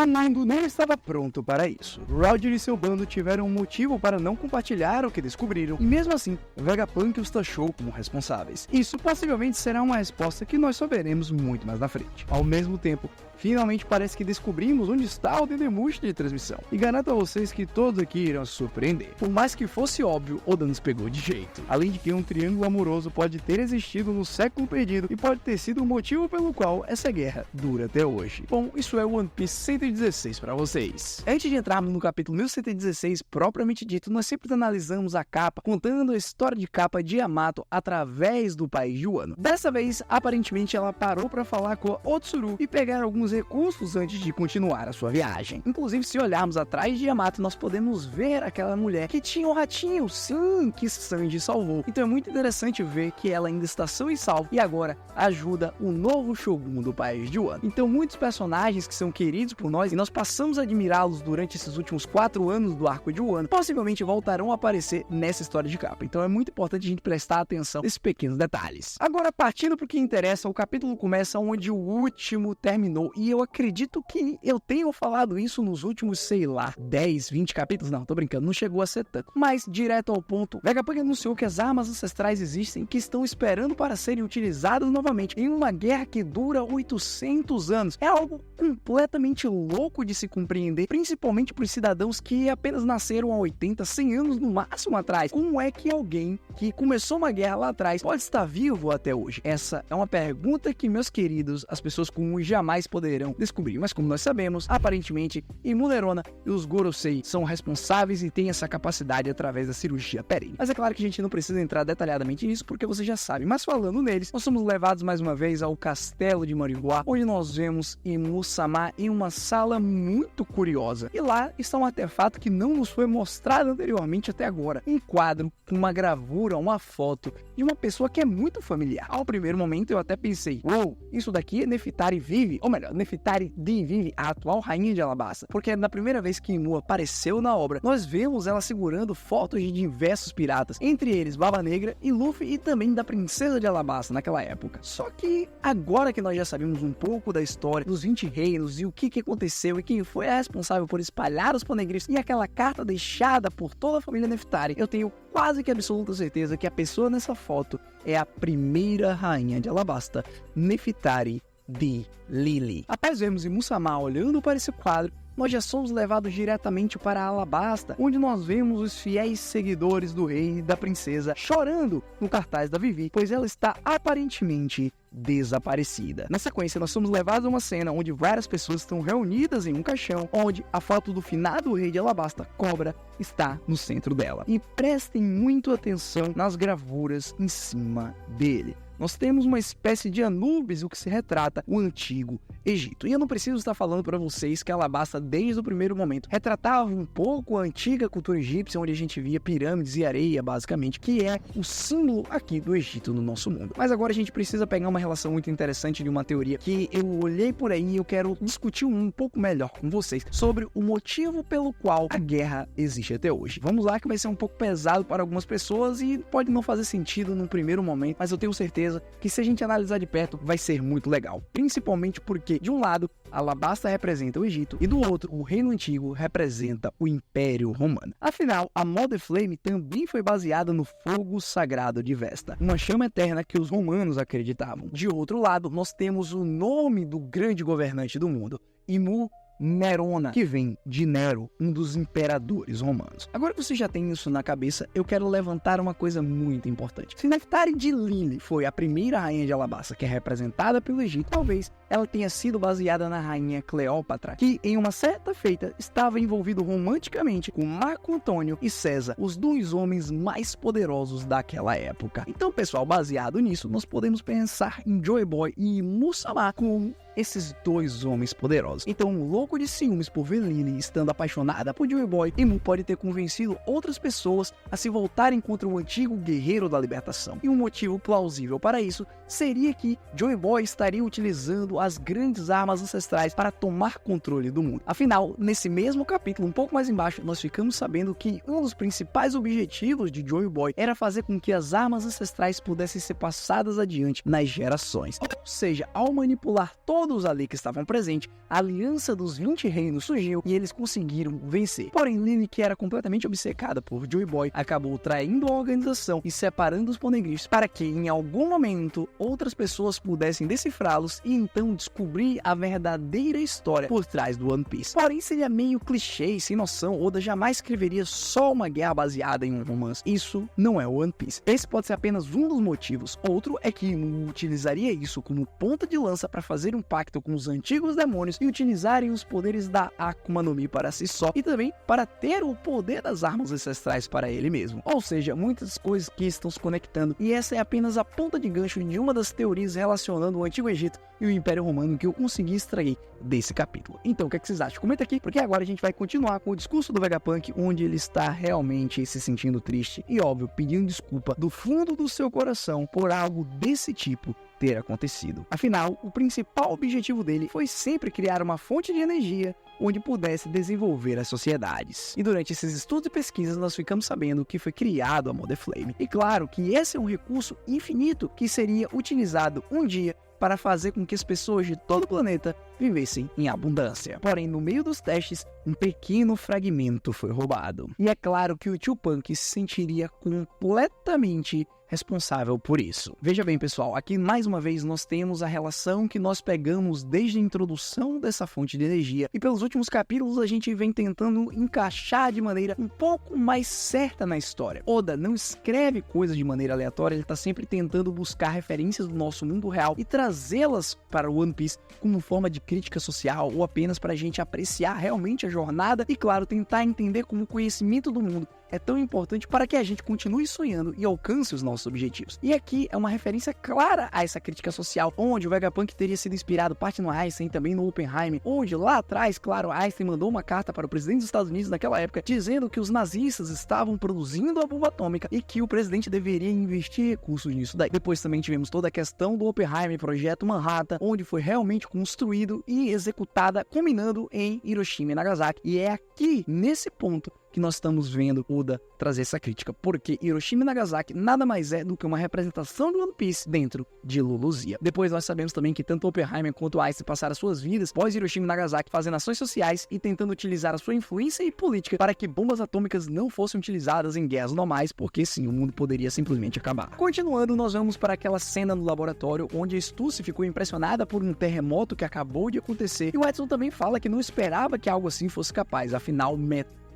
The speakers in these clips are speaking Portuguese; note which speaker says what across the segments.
Speaker 1: mundo não estava pronto para isso. Roger e seu bando tiveram um motivo para não compartilhar o que descobriram, e mesmo assim, Vegapunk os taxou como responsáveis. Isso possivelmente será uma resposta que nós só veremos muito mais na frente. Ao mesmo tempo, finalmente parece que descobrimos onde está o Dendemushi de transmissão. E garanto a vocês que todos aqui irão se surpreender. Por mais que fosse óbvio, Oda nos pegou de jeito. Além de que um triângulo amoroso pode ter existido no século perdido e pode ter sido o motivo pelo qual essa guerra dura até hoje. Bom, isso é One Piece 116 para vocês. Antes de entrarmos no capítulo 1116 propriamente dito, nós sempre analisamos a capa, contando a história de capa de Yamato através do país de Wano. Dessa vez, aparentemente ela parou para falar com a Otsuru e pegar alguns recursos antes de continuar a sua viagem. Inclusive, se olharmos atrás de Yamato, nós podemos ver aquela mulher que tinha um ratinho, sim, que Sanji salvou. Então é muito interessante ver que ela ainda está sã e salva e agora ajuda o novo Shogun do país de Wano. Então muitos personagens que são queridos por nós e nós passamos a admirá-los durante esses últimos 4 anos do arco de Wano, possivelmente voltarão a aparecer nessa história de capa. Então é muito importante a gente prestar atenção nesses pequenos detalhes. Agora, partindo para o que interessa, o capítulo começa onde o último terminou. E eu acredito que eu tenho falado isso nos últimos, sei lá, 10, 20 capítulos. Não, tô brincando, não chegou a ser tanto. Mas, direto ao ponto, Vegapunk anunciou que as armas ancestrais existem, que estão esperando para serem utilizadas novamente em uma guerra que dura 800 anos. É algo completamente louco de se compreender, principalmente para os cidadãos que apenas nasceram há 80, 100 anos no máximo atrás. Como é que alguém que começou uma guerra lá atrás pode estar vivo até hoje? Essa é uma pergunta que, meus queridos, as pessoas comuns jamais poderão descobrir. Mas como nós sabemos, aparentemente, Imulerona e os Gorosei são responsáveis e têm essa capacidade através da cirurgia perene. Mas é claro que a gente não precisa entrar detalhadamente nisso, porque você já sabe. Mas falando neles, nós somos levados mais uma vez ao castelo de Maringuá, onde nós vemos Imu-sama em uma sala muito curiosa. E lá está um artefato que não nos foi mostrado anteriormente até agora. Um quadro com uma gravura, uma foto de uma pessoa que é muito familiar. Ao primeiro momento eu até pensei, uou, isso daqui é Nefertari Vive, ou melhor, Nefertari Di Vive, a atual rainha de Alabasta. Porque na primeira vez que Imu apareceu na obra, nós vemos ela segurando fotos de diversos piratas, entre eles Barba Negra e Luffy, e também da princesa de Alabasta naquela época. Só que agora que nós já sabemos um pouco da história dos 20 reinos e o que aconteceu e quem foi a responsável por espalhar os poneglyphs e aquela carta deixada por toda a família Nefertari, eu tenho quase que absoluta certeza que a pessoa nessa foto é a primeira rainha de Alabasta, Nefertari Di Lili. Após vermos Imu-sama olhando para esse quadro, nós já somos levados diretamente para Alabasta, onde nós vemos os fiéis seguidores do rei e da princesa chorando no cartaz da Vivi, pois ela está aparentemente desaparecida. Na sequência, nós somos levados a uma cena onde várias pessoas estão reunidas em um caixão, onde a foto do finado rei de Alabasta, Cobra, está no centro dela. E prestem muito atenção nas gravuras em cima dele. Nós temos uma espécie de Anubis, o que se retrata o antigo Egito. E eu não preciso estar falando para vocês que Alabasta, desde o primeiro momento, retratava um pouco a antiga cultura egípcia, onde a gente via pirâmides e areia, basicamente, que é o símbolo aqui do Egito no nosso mundo. Mas agora a gente precisa pegar uma relação muito interessante de uma teoria que eu olhei por aí e eu quero discutir um pouco melhor com vocês sobre o motivo pelo qual a guerra existe até hoje. Vamos lá, que vai ser um pouco pesado para algumas pessoas e pode não fazer sentido no primeiro momento, mas eu tenho certeza que se a gente analisar de perto vai ser muito legal, principalmente porque de um lado Alabasta representa o Egito e do outro o Reino Antigo representa o Império Romano. Afinal, a Mother Flame também foi baseada no fogo sagrado de Vesta, uma chama eterna que os romanos acreditavam. De outro lado, nós temos o nome do grande governante do mundo, Imu Nerona, que vem de Nero, um dos imperadores romanos. Agora que você já tem isso na cabeça, eu quero levantar uma coisa muito importante. Se Nefertari Di Lili foi a primeira rainha de Alabasta que é representada pelo Egito, talvez ela tenha sido baseada na rainha Cleópatra, que em uma certa feita estava envolvido romanticamente com Marco Antônio e César, os dois homens mais poderosos daquela época. Então, pessoal, baseado nisso, nós podemos pensar em Joy Boy e Imu-sama como esses dois homens poderosos. Então, louco de ciúmes por ver Lily estando apaixonada por Joy Boy, Imu pode ter convencido outras pessoas a se voltarem contra o antigo guerreiro da libertação. E um motivo plausível para isso seria que Joy Boy estaria utilizando as grandes armas ancestrais para tomar controle do mundo. Afinal, nesse mesmo capítulo, um pouco mais embaixo, nós ficamos sabendo que um dos principais objetivos de Joy Boy era fazer com que as armas ancestrais pudessem ser passadas adiante nas gerações. Ou seja, ao manipular todo todos ali que estavam presentes, a Aliança dos 20 Reinos surgiu e eles conseguiram vencer. Porém, Lily, que era completamente obcecada por Joy Boy, acabou traindo a organização e separando os Poneglyphs para que, em algum momento, outras pessoas pudessem decifrá-los e então descobrir a verdadeira história por trás do One Piece. Porém, seria meio clichê e sem noção. Oda jamais escreveria só uma guerra baseada em um romance. Isso não é o One Piece. Esse pode ser apenas um dos motivos. Outro é que utilizaria isso como ponta de lança para fazer um pacto com os antigos demônios e utilizarem os poderes da Akuma no Mi para si só e também para ter o poder das armas ancestrais para ele mesmo. Ou seja, muitas coisas que estão se conectando, e essa é apenas a ponta de gancho de uma das teorias relacionando o Antigo Egito e o Império Romano que eu consegui extrair desse capítulo. Então, o que vocês acham? Comenta aqui, porque agora a gente vai continuar com o discurso do Vegapunk, onde ele está realmente se sentindo triste e, óbvio, pedindo desculpa do fundo do seu coração por algo desse tipo ter acontecido. Afinal, o principal objetivo dele foi sempre criar uma fonte de energia onde pudesse desenvolver as sociedades. E durante esses estudos e pesquisas, nós ficamos sabendo que foi criado a Mother Flame. E claro que esse é um recurso infinito que seria utilizado um dia para fazer com que as pessoas de todo o planeta vivessem em abundância. Porém, no meio dos testes, um pequeno fragmento foi roubado. E é claro que o Tio Punk se sentiria completamente responsável por isso. Veja bem, pessoal, aqui mais uma vez nós temos a relação que nós pegamos desde a introdução dessa fonte de energia, e pelos últimos capítulos a gente vem tentando encaixar de maneira um pouco mais certa na história. Oda não escreve coisas de maneira aleatória, ele está sempre tentando buscar referências do nosso mundo real e trazê-las para o One Piece como forma de crítica social ou apenas para a gente apreciar realmente a jornada e, claro, tentar entender como o conhecimento do mundo é tão importante para que a gente continue sonhando e alcance os nossos objetivos. E aqui é uma referência clara a essa crítica social, onde o Vegapunk teria sido inspirado parte no Einstein e também no Oppenheimer, onde lá atrás, claro, Einstein mandou uma carta para o presidente dos Estados Unidos naquela época, dizendo que os nazistas estavam produzindo a bomba atômica e que o presidente deveria investir recursos nisso daí. Depois também tivemos toda a questão do Oppenheimer, Projeto Manhattan, onde foi realmente construído e executada, culminando em Hiroshima e Nagasaki. E é aqui, nesse ponto, que nós estamos vendo Oda trazer essa crítica, porque Hiroshima e Nagasaki nada mais é do que uma representação do One Piece dentro de Luluzia. Depois nós sabemos também que tanto Oppenheimer quanto Einstein passaram suas vidas pós Hiroshima e Nagasaki fazendo ações sociais e tentando utilizar a sua influência e política para que bombas atômicas não fossem utilizadas em guerras normais, porque sim, o mundo poderia simplesmente acabar. Continuando, nós vamos para aquela cena no laboratório onde a Stussy ficou impressionada por um terremoto que acabou de acontecer, e o Edson também fala que não esperava que algo assim fosse capaz, afinal,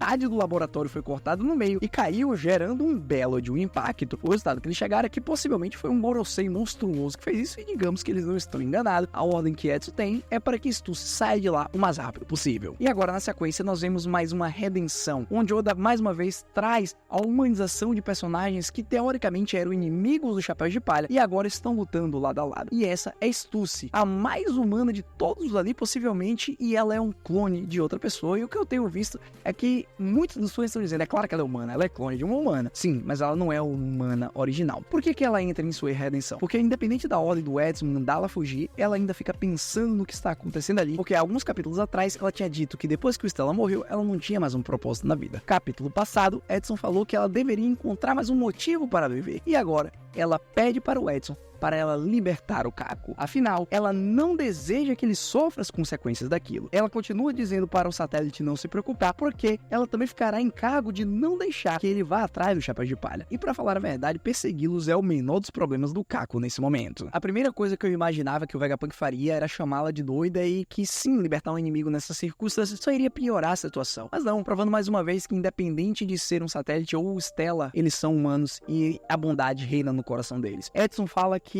Speaker 1: metade do laboratório foi cortado no meio e caiu, gerando um belo de um impacto. O resultado que eles chegaram é que possivelmente foi um Gorosei monstruoso que fez isso, e digamos que eles não estão enganados. A ordem que Edson tem é para que Stussy saia de lá o mais rápido possível. E agora, na sequência, nós vemos mais uma redenção, onde Oda mais uma vez traz a humanização de personagens que teoricamente eram inimigos do Chapéu de Palha e agora estão lutando lado a lado. E essa é Stussy, a mais humana de todos ali possivelmente, e ela é um clone de outra pessoa. E o que eu tenho visto é que muitos dos fãs estão dizendo, é claro que ela é humana, ela é clone de uma humana. Sim, mas ela não é humana original. Por que ela entra em sua redenção? Porque independente da ordem do Edson mandá-la fugir, ela ainda fica pensando no que está acontecendo ali, porque alguns capítulos atrás ela tinha dito que depois que o Stella morreu, ela não tinha mais um propósito na vida. Capítulo passado, Edson falou que ela deveria encontrar mais um motivo para viver. E agora, ela pede para o Edson para ela libertar o Kako. Afinal, ela não deseja que ele sofra as consequências daquilo. Ela continua dizendo para o satélite não se preocupar, porque ela também ficará em cargo de não deixar que ele vá atrás do Chapéu de Palha. E para falar a verdade, persegui-los é o menor dos problemas do Kako nesse momento. A primeira coisa que eu imaginava que o Vegapunk faria era chamá-la de doida e que sim, libertar um inimigo nessas circunstâncias só iria piorar a situação. Mas não, provando mais uma vez que independente de ser um satélite ou Stella, eles são humanos e a bondade reina no coração deles. Edson fala que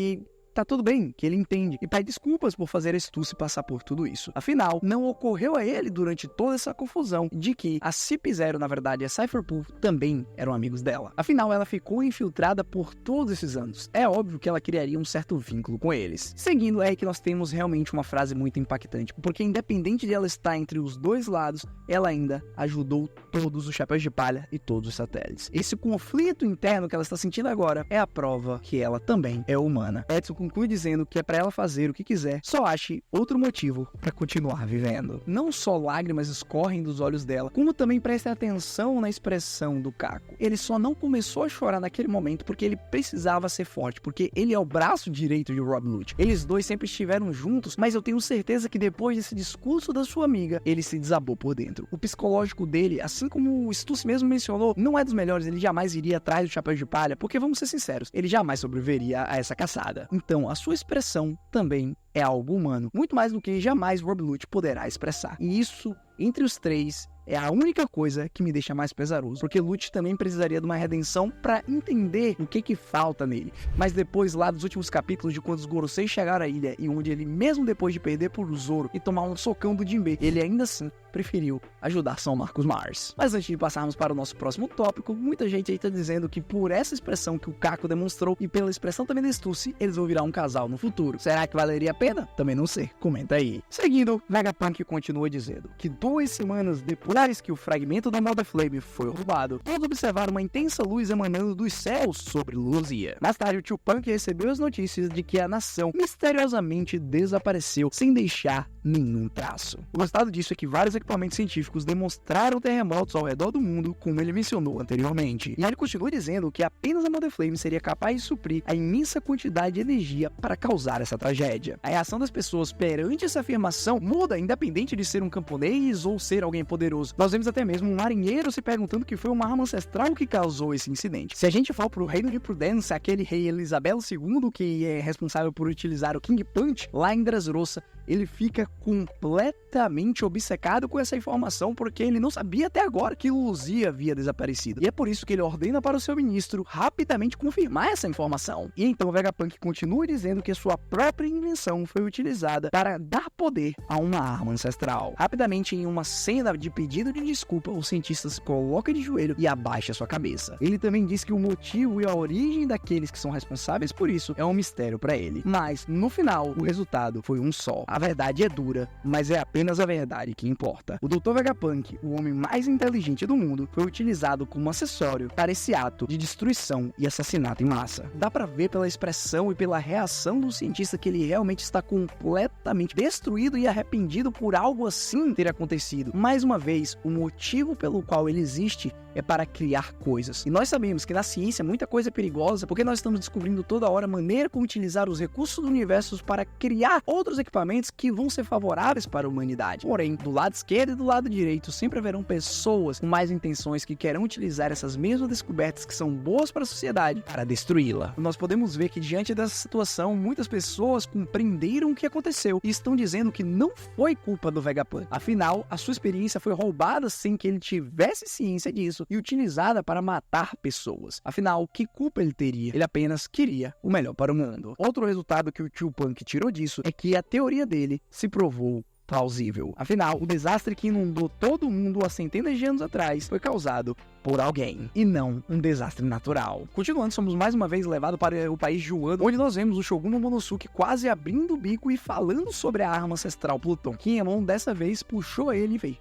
Speaker 1: tá tudo bem, que ele entende, e pede desculpas por fazer a Stussy passar por tudo isso. Afinal, não ocorreu a ele durante toda essa confusão de que a CP0, na verdade, e a Cypher Pool também eram amigos dela. Afinal, ela ficou infiltrada por todos esses anos. É óbvio que ela criaria um certo vínculo com eles. Seguindo, é aí que nós temos realmente uma frase muito impactante, porque independente de ela estar entre os dois lados, ela ainda ajudou todos os Chapéus de Palha e todos os satélites. Esse conflito interno que ela está sentindo agora é a prova que ela também é humana. Edson conclui dizendo que é pra ela fazer o que quiser, só ache outro motivo pra continuar vivendo. Não só lágrimas escorrem dos olhos dela, como também preste atenção na expressão do Kako. Ele só não começou a chorar naquele momento porque ele precisava ser forte, porque ele é o braço direito de Rob Lute. Eles dois sempre estiveram juntos, mas eu tenho certeza que depois desse discurso da sua amiga, ele se desabou por dentro. O psicológico dele, assim como o Stussy mesmo mencionou, não é dos melhores, ele jamais iria atrás do Chapéu de Palha, porque vamos ser sinceros, ele jamais sobreviveria a essa caçada. Então, a sua expressão também é algo humano, muito mais do que jamais Rob Lute poderá expressar. E isso, entre os três, é a única coisa que me deixa mais pesaroso, porque Lute também precisaria de uma redenção pra entender o que falta nele. Mas depois lá dos últimos capítulos de quando os Gorosei chegaram à ilha e onde ele, mesmo depois de perder por Zoro e tomar um socão do Jinbe, ele ainda assim preferiu ajudar São Marcos Mars. Mas antes de passarmos para o nosso próximo tópico, muita gente aí tá dizendo que por essa expressão que o Kako demonstrou e pela expressão também da Stussy, eles vão virar um casal no futuro. Será que valeria a pena? Também não sei. Comenta aí. Seguindo, Vegapunk continua dizendo que 2 semanas depois que o fragmento da Mother Flame foi roubado, todos observaram uma intensa luz emanando dos céus sobre Luzia. Mais tarde, o tio Punk recebeu as notícias de que a nação misteriosamente desapareceu sem deixar nenhum traço. O resultado disso é que vários equipamentos científicos demonstraram terremotos ao redor do mundo, como ele mencionou anteriormente. E ele continua dizendo que apenas a Mother Flame seria capaz de suprir a imensa quantidade de energia para causar essa tragédia. A reação das pessoas perante essa afirmação muda, independente de ser um camponês ou ser alguém poderoso. Nós vemos até mesmo um marinheiro se perguntando que foi uma arma ancestral que causou esse incidente. Se a gente for pro reino de Prudence, aquele rei Elisabelo II que é responsável por utilizar o King Punch lá em Dressrosa, ele fica completamente obcecado com essa informação porque ele não sabia até agora que Luzia havia desaparecido. E é por isso que ele ordena para o seu ministro rapidamente confirmar essa informação. E então o Vegapunk continua dizendo que a sua própria invenção foi utilizada para dar poder a uma arma ancestral. Rapidamente, em uma cena de pedido de desculpa, o cientista se coloca de joelho e abaixa sua cabeça. Ele também diz que o motivo e a origem daqueles que são responsáveis por isso é um mistério para ele. Mas, no final, o resultado foi um só. A verdade é dura, mas é apenas a verdade que importa. O Dr. Vegapunk, o homem mais inteligente do mundo, foi utilizado como acessório para esse ato de destruição e assassinato em massa. Dá pra ver pela expressão e pela reação do cientista que ele realmente está completamente destruído e arrependido por algo assim ter acontecido. Mais uma vez, o motivo pelo qual ele existe é para criar coisas. E nós sabemos que na ciência muita coisa é perigosa, porque nós estamos descobrindo toda hora a maneira como utilizar os recursos do universo para criar outros equipamentos que vão ser favoráveis para a humanidade. Porém, do lado esquerdo e do lado direito sempre haverão pessoas com mais intenções que querem utilizar essas mesmas descobertas que são boas para a sociedade para destruí-la. Nós podemos ver que diante dessa situação, muitas pessoas compreenderam o que aconteceu e estão dizendo que não foi culpa do Vegapunk. Afinal, a sua experiência foi roubada sem que ele tivesse ciência disso e utilizada para matar pessoas. Afinal, que culpa ele teria? Ele apenas queria o melhor para o mundo. Outro resultado que o tio Punk tirou disso é que a teoria dele se provou plausível. Afinal, o desastre que inundou todo mundo há centenas de anos atrás foi causado por alguém, e não um desastre natural. Continuando, somos mais uma vez levados para o país de Wano, onde nós vemos o Shogun Momonosuke quase abrindo o bico e falando sobre a arma ancestral Pluton. Kinemon dessa vez puxou ele e fez: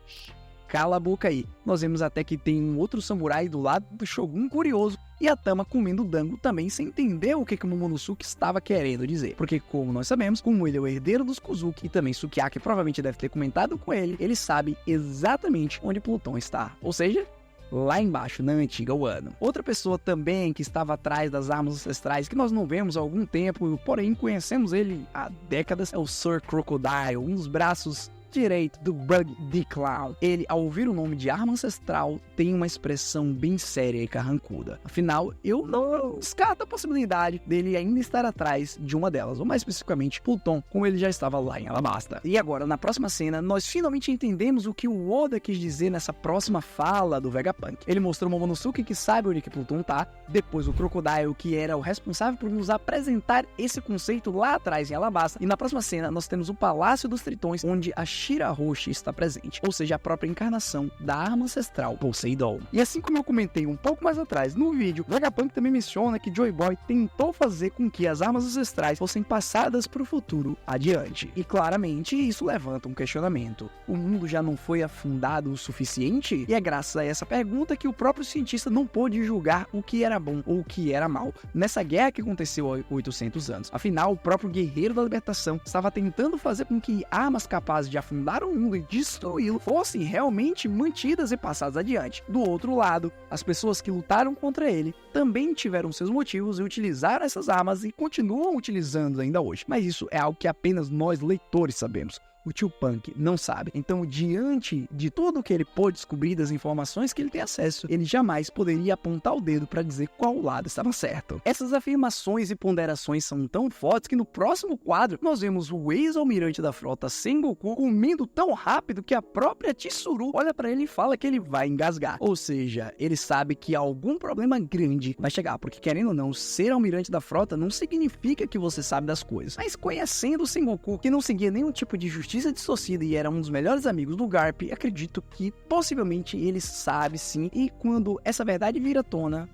Speaker 1: cala a boca aí. Nós vemos até que tem um outro samurai do lado do Shogun curioso e a Tama comendo dango também sem entender o que o Momonosuke estava querendo dizer. Porque, como nós sabemos, como ele é o herdeiro dos Kozuki e também Sukiyaki provavelmente deve ter comentado com ele sabe exatamente onde Pluton está. Ou seja, lá embaixo, na antiga Wano. Outra pessoa também que estava atrás das armas ancestrais, que nós não vemos há algum tempo, porém conhecemos ele há décadas, é o Sir Crocodile, um dos braços direito do Bug the Clown. Ele, ao ouvir o nome de arma ancestral, tem uma expressão bem séria e carrancuda. Afinal, eu não descarto a possibilidade dele ainda estar atrás de uma delas, ou mais especificamente Pluton, como ele já estava lá em Alabasta. E agora, na próxima cena, nós finalmente entendemos o que o Oda quis dizer nessa próxima fala do Vegapunk. Ele mostrou o Momonosuke que sabe onde que Pluton tá, depois o Crocodile, que era o responsável por nos apresentar esse conceito lá atrás em Alabasta, e na próxima cena nós temos o Palácio dos Tritões, onde a Shira Hoshi está presente, ou seja, a própria encarnação da arma ancestral Poseidon. E assim como eu comentei um pouco mais atrás no vídeo, Vegapunk também menciona que Joy Boy tentou fazer com que as armas ancestrais fossem passadas para o futuro adiante. E claramente isso levanta um questionamento. O mundo já não foi afundado o suficiente? E é graças a essa pergunta que o próprio cientista não pôde julgar o que era bom ou o que era mal nessa guerra que aconteceu há 800 anos. Afinal, o próprio guerreiro da libertação estava tentando fazer com que armas capazes de afundar o mundo e destruí-lo fossem realmente mantidas e passadas adiante. Do outro lado, as pessoas que lutaram contra ele também tiveram seus motivos e utilizaram essas armas e continuam utilizando ainda hoje. Mas isso é algo que apenas nós, leitores, sabemos. O tio Punk não sabe. Então, diante de tudo que ele pôde descobrir, das informações que ele tem acesso, ele jamais poderia apontar o dedo para dizer qual lado estava certo. Essas afirmações e ponderações são tão fortes que no próximo quadro nós vemos o ex-almirante da frota Sengoku comendo tão rápido que a própria Chizuru olha para ele e fala que ele vai engasgar. Ou seja, ele sabe que algum problema grande vai chegar, porque querendo ou não, ser almirante da frota não significa que você sabe das coisas. Mas conhecendo o Sengoku, que não seguia nenhum tipo de justiça dissocida e era um dos melhores amigos do Garp, acredito que possivelmente ele sabe sim, e quando essa verdade vir à tona,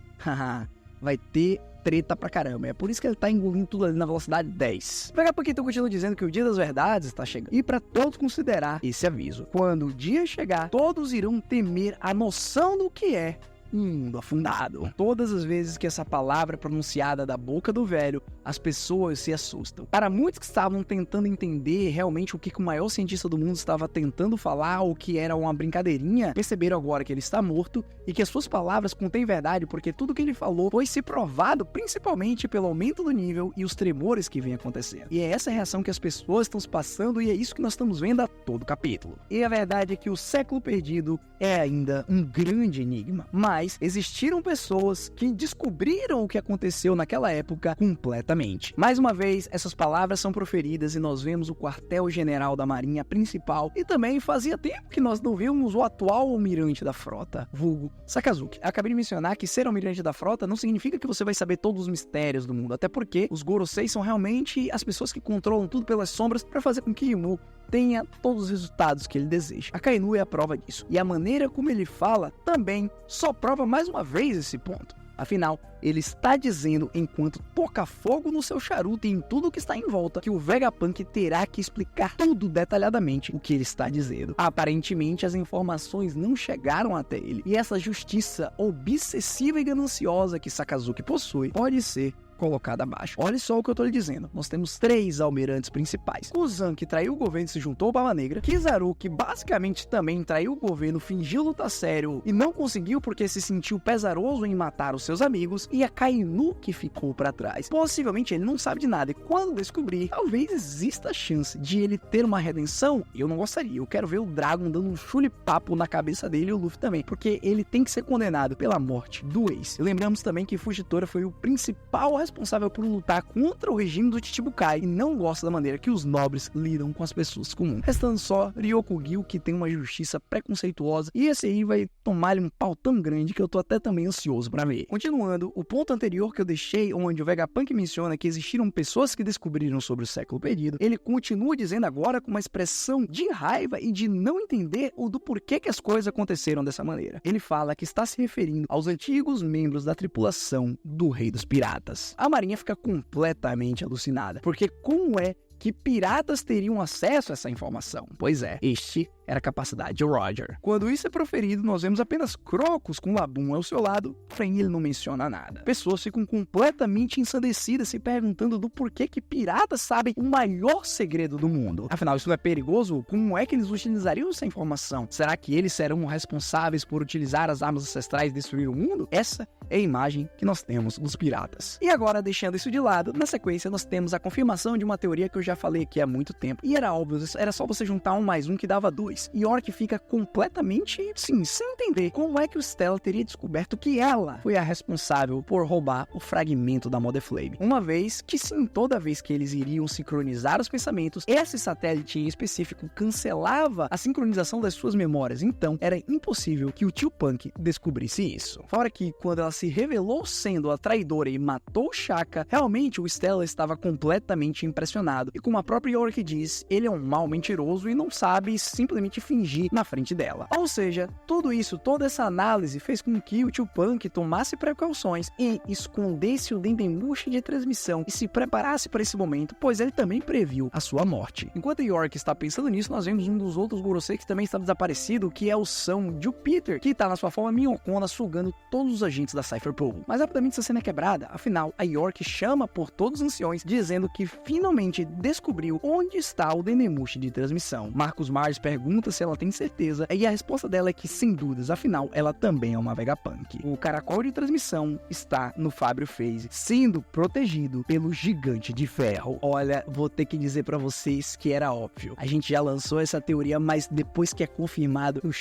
Speaker 1: vai ter treta pra caramba. É por isso que ele tá engolindo tudo ali na velocidade 10. Vegapunk então continua dizendo que o dia das verdades está chegando. E pra todos considerar esse aviso. Quando o dia chegar, todos irão temer a noção do que é um mundo afundado. Todas as vezes que essa palavra é pronunciada da boca do velho, as pessoas se assustam. Para muitos que estavam tentando entender realmente o que o maior cientista do mundo estava tentando falar, ou que era uma brincadeirinha, perceberam agora que ele está morto e que as suas palavras contêm verdade, porque tudo que ele falou foi se provado principalmente pelo aumento do nível e os tremores que vem acontecendo. E é essa reação que as pessoas estão se passando e é isso que nós estamos vendo a todo capítulo. E a verdade é que o século perdido é ainda um grande enigma, mas existiram pessoas que descobriram o que aconteceu naquela época completamente. Mais uma vez, essas palavras são proferidas e nós vemos o quartel-general da marinha principal, e também fazia tempo que nós não víamos o atual almirante da frota, vulgo Sakazuki. Eu acabei de mencionar que ser almirante da frota não significa que você vai saber todos os mistérios do mundo, até porque os Gorosei são realmente as pessoas que controlam tudo pelas sombras para fazer com que Imu tenha todos os resultados que ele deseja. A Kainu é a prova disso, e a maneira como ele fala também só prova mais uma vez esse ponto. Afinal, ele está dizendo, enquanto toca fogo no seu charuto e em tudo que está em volta, que o Vegapunk terá que explicar tudo detalhadamente o que ele está dizendo. Aparentemente, as informações não chegaram até ele, e essa justiça obsessiva e gananciosa que Sakazuki possui pode ser colocada abaixo. Olha só o que eu tô lhe dizendo. Nós temos 3 almirantes principais. Kuzan, que traiu o governo e se juntou ao Barba Negra. Kizaru, que basicamente também traiu o governo, fingiu lutar sério e não conseguiu porque se sentiu pesaroso em matar os seus amigos. E a Kainu, que ficou pra trás. Possivelmente ele não sabe de nada, e quando descobrir, talvez exista a chance de ele ter uma redenção. Eu não gostaria. Eu quero ver o Dragon dando um chulipapo na cabeça dele e o Luffy também, porque ele tem que ser condenado pela morte do ex. E lembramos também que Fujitora foi o principal responsável por lutar contra o regime do Chichibukai e não gosta da maneira que os nobres lidam com as pessoas comuns. Restando só Ryokugyu, que tem uma justiça preconceituosa, e esse aí vai tomar-lhe um pau tão grande que eu tô até também ansioso pra ver. Continuando, o ponto anterior que eu deixei, onde o Vegapunk menciona que existiram pessoas que descobriram sobre o século perdido, ele continua dizendo agora com uma expressão de raiva e de não entender o do porquê que as coisas aconteceram dessa maneira. Ele fala que está se referindo aos antigos membros da tripulação do Rei dos Piratas. A marinha fica completamente alucinada, porque como é que piratas teriam acesso a essa informação? Pois é, este era a capacidade de Roger. Quando isso é proferido, nós vemos apenas Crocus com Labum ao seu lado, porém ele não menciona nada. Pessoas ficam completamente ensandecidas se perguntando do porquê que piratas sabem o maior segredo do mundo. Afinal, isso não é perigoso? Como é que eles utilizariam essa informação? Será que eles serão responsáveis por utilizar as armas ancestrais e destruir o mundo? Essa é a imagem que nós temos dos piratas. E agora, deixando isso de lado, na sequência nós temos a confirmação de uma teoria que eu já falei aqui há muito tempo. E era óbvio, era só você juntar 1 mais 1 que dava 2. E York fica completamente, sim, sem entender como é que o Stella teria descoberto que ela foi a responsável por roubar o fragmento da Mother Flame. Uma vez que sim, toda vez que eles iriam sincronizar os pensamentos, esse satélite em específico cancelava a sincronização das suas memórias. Então, era impossível que o tio Punk descobrisse isso. Fora que, quando ela se revelou sendo a traidora e matou Shaka, realmente o Stella estava completamente impressionado. E como a própria York diz, ele é um mau mentiroso e não sabe simplesmente fingir na frente dela. Ou seja, tudo isso, toda essa análise fez com que o tio Punk tomasse precauções e escondesse o Dendemushi de transmissão e se preparasse para esse momento, pois ele também previu a sua morte. Enquanto York está pensando nisso, nós vemos um dos outros Gorosei que também está desaparecido, que é o São Jupiter, que está na sua forma minhocona sugando todos os agentes da Cypher Pool. Mas rapidamente essa cena é quebrada, afinal a York chama por todos os anciões, dizendo que finalmente descobriu onde está o Dendemushi de transmissão. Marcus Mars pergunta se ela tem certeza, e a resposta dela é que sem dúvidas, afinal ela também é uma Vegapunk. O caracol de transmissão está no Fábio Phase, sendo protegido pelo Gigante de Ferro. Olha, vou ter que dizer pra vocês que era óbvio. A gente já lançou essa teoria, mas depois que é confirmado, eu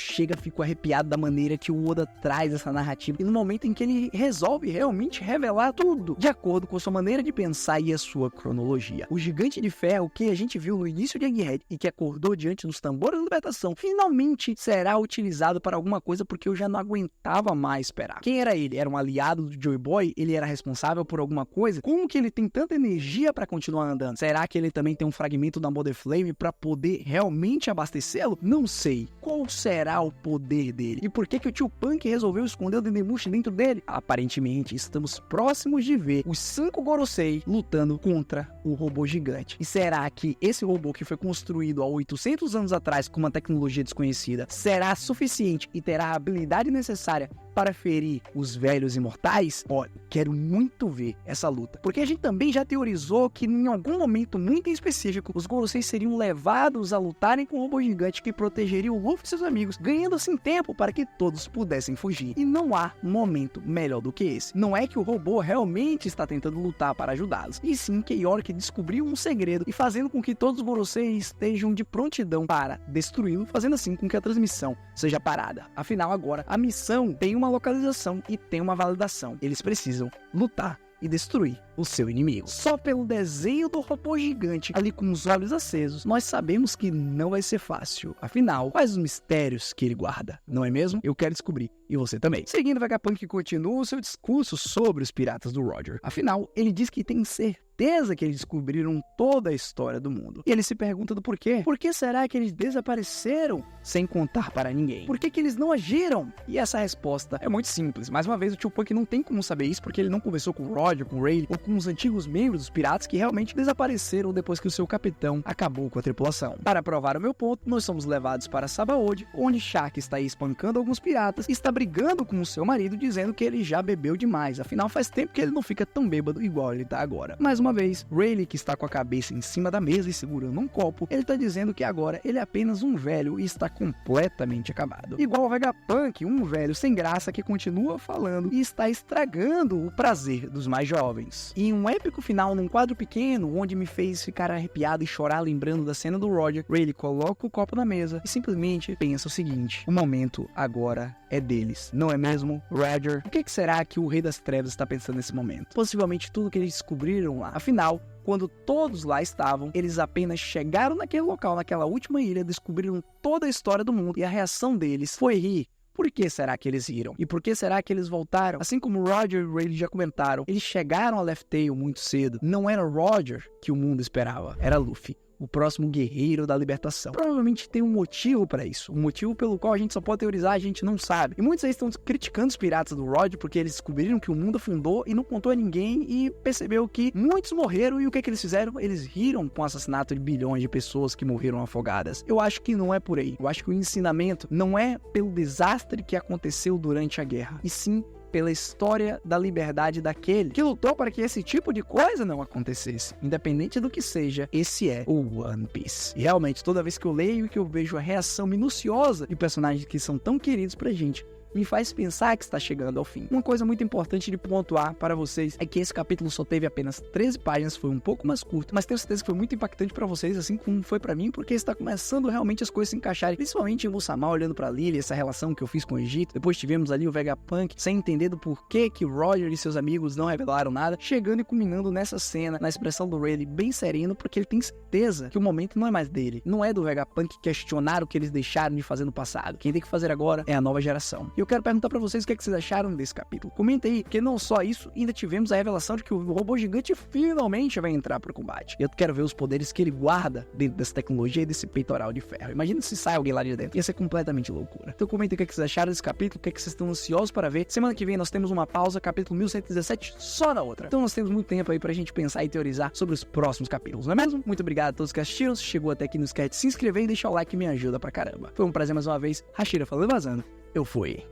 Speaker 1: fico arrepiado da maneira que o Oda traz essa narrativa e no momento em que ele resolve realmente revelar tudo de acordo com a sua maneira de pensar e a sua cronologia. O Gigante de Ferro que a gente viu no início de Egghead e que acordou diante dos tambores da libertação, finalmente será utilizado para alguma coisa, porque eu já não aguentava mais esperar. Quem era ele? Era um aliado do Joy Boy? Ele era responsável por alguma coisa? Como que ele tem tanta energia para continuar andando? Será que ele também tem um fragmento da Mother Flame para poder realmente abastecê-lo? Não sei. Qual será o poder dele? E por que o tio Punk resolveu esconder o Dendemushi dentro dele? Aparentemente, estamos próximos de ver os 5 Gorosei lutando contra o robô gigante. E será que esse robô que foi construído há 800 anos atrás com uma tecnologia desconhecida será suficiente e terá a habilidade necessária para ferir os velhos imortais? Olha, quero muito ver essa luta, porque a gente também já teorizou que em algum momento muito em específico, os Gorosei seriam levados a lutarem com o robô gigante que protegeria o Luffy e seus amigos, ganhando assim tempo para que todos pudessem fugir. E não há momento melhor do que esse. Não é que o robô realmente está tentando lutar para ajudá-los, e sim que York descobriu um segredo e fazendo com que todos os Gorosei estejam de prontidão para destruí-lo, fazendo assim com que a transmissão seja parada. Afinal, agora, a missão tem uma localização e tem uma validação. Eles precisam lutar e destruir o seu inimigo. Só pelo desenho do robô gigante ali com os olhos acesos, nós sabemos que não vai ser fácil. Afinal, quais os mistérios que ele guarda? Não é mesmo? Eu quero descobrir. E você também. Seguindo, Vegapunk continua o seu discurso sobre os piratas do Roger. Afinal, ele diz que tem certeza que eles descobriram toda a história do mundo. E ele se pergunta do porquê. Por que será que eles desapareceram sem contar para ninguém? Por que eles não agiram? E essa resposta é muito simples. Mais uma vez, o tio Punk não tem como saber isso, porque ele não conversou com o Roger, com o Rayleigh, ou com os antigos membros dos piratas que realmente desapareceram depois que o seu capitão acabou com a tripulação. Para provar o meu ponto, nós somos levados para Sabaody, onde Shark está aí espancando alguns piratas e está brigando com o seu marido, dizendo que ele já bebeu demais. Afinal, faz tempo que ele não fica tão bêbado igual ele tá agora. Mais uma vez, Rayleigh, que está com a cabeça em cima da mesa e segurando um copo, ele tá dizendo que agora ele é apenas um velho e está completamente acabado. Igual o Vegapunk, um velho sem graça que continua falando e está estragando o prazer dos mais jovens. E um épico final num quadro pequeno, onde me fez ficar arrepiado e chorar lembrando da cena do Roger, Rayleigh coloca o copo na mesa e simplesmente pensa o seguinte: o momento agora é deles, não é mesmo, Roger? O que será que o Rei das Trevas está pensando nesse momento? Possivelmente tudo que eles descobriram lá. Afinal, quando todos lá estavam, eles apenas chegaram naquele local, naquela última ilha, descobriram toda a história do mundo e a reação deles foi rir. Por que será que eles riram? E por que será que eles voltaram? Assim como Roger e Rayleigh já comentaram, eles chegaram a Laugh Tale muito cedo. Não era Roger que o mundo esperava, era Luffy, o próximo guerreiro da libertação. Provavelmente tem um motivo para isso, um motivo pelo qual a gente só pode teorizar, a gente não sabe. E muitos aí estão criticando os piratas do Roger porque eles descobriram que o mundo afundou e não contou a ninguém e percebeu que muitos morreram. E o que eles fizeram? Eles riram com o assassinato de bilhões de pessoas que morreram afogadas. Eu acho que não é por aí. Eu acho que o ensinamento não é pelo desastre que aconteceu durante a guerra, e sim pela história da liberdade daquele que lutou para que esse tipo de coisa não acontecesse. Independente do que seja, esse é o One Piece. E realmente, toda vez que eu leio e que eu vejo a reação minuciosa de personagens que são tão queridos pra gente, me faz pensar que está chegando ao fim. Uma coisa muito importante de pontuar para vocês é que esse capítulo só teve apenas 13 páginas, foi um pouco mais curto, mas tenho certeza que foi muito impactante para vocês, assim como foi para mim, porque está começando realmente as coisas se encaixarem, principalmente em Musamá olhando para Lily, essa relação que eu fiz com o Egito. Depois tivemos ali o Vegapunk sem entender do porquê que Roger e seus amigos não revelaram nada, chegando e culminando nessa cena, na expressão do Rayleigh bem sereno, porque ele tem certeza que o momento não é mais dele, não é do Vegapunk questionar o que eles deixaram de fazer no passado. Quem tem que fazer agora é a nova geração. E eu quero perguntar pra vocês o que vocês acharam desse capítulo. Comenta aí, que não só isso, ainda tivemos a revelação de que o robô gigante finalmente vai entrar pro combate. E eu quero ver os poderes que ele guarda dentro dessa tecnologia e desse peitoral de ferro. Imagina se sai alguém lá de dentro. Ia ser completamente loucura. Então comenta aí o que vocês acharam desse capítulo, o que vocês estão ansiosos para ver. Semana que vem nós temos uma pausa, capítulo 1117, só na outra. Então nós temos muito tempo aí pra gente pensar e teorizar sobre os próximos capítulos, não é mesmo? Muito obrigado a todos que assistiram. Se chegou até aqui, não esquece de se inscrever e deixar o like, que me ajuda pra caramba. Foi um prazer mais uma vez. Hashira falando e vazando. Eu fui.